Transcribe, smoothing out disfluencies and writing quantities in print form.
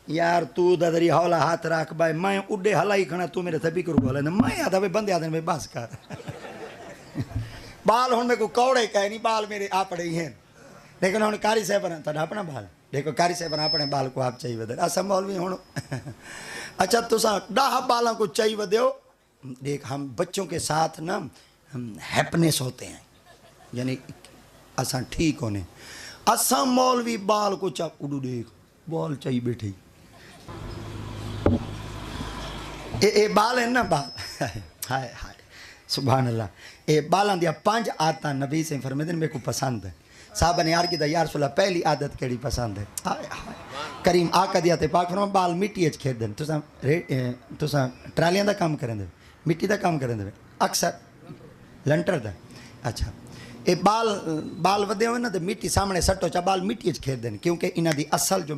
یار تو ددری ہولا ہاتھ رکھ بھائی میں اڈے ہلائی کھنا تو میرے تھبی کرو بولے میں آدھا بھائی بندے آدھے میں بس کر بال ہوں میں کو کوڑے کہے نہیں بال میرے اپنے ہی ہیں لیکن ہوں کاری صاحب تا اپنا بال دیکھو کاری صاحب اپنے بال کو آپ چاہیے ودے اصل مولوی ہوں اچھا تسا 10 بالوں کو چاہیے ودے ہو دیکھ ہم بچوں کے ساتھ نا ہیپنس ہوتے ہیں یعنی اساں ٹھیک ہونے اساں مولوی بال کو چاپ اڈو دیکھ بال چاہیے بیٹھے اے بال ہیں نا بال ہائے ہائے سبحان اللہ اے بالاں دیا 5 عادتاں نبی سے فرمیدن میرے کو پسند ہے صحابہ نے عرض کیتا یا رسول اللہ پہلی عادت کیڑی پسند ہے ہائے ہائے کریم آقا دیا تے پاک فرما بال مٹی اچ کھیڈ دین تساں ٹرالیاں دا کام کریں دے مٹی دا کام کریں دے اکثر لنٹر دا اچھا اے بال ودے ہوئے نا تے مٹی سامنے سٹو چا بال مٹی اچ کھیڈ دین کیونکہ انہاں دی اصل جو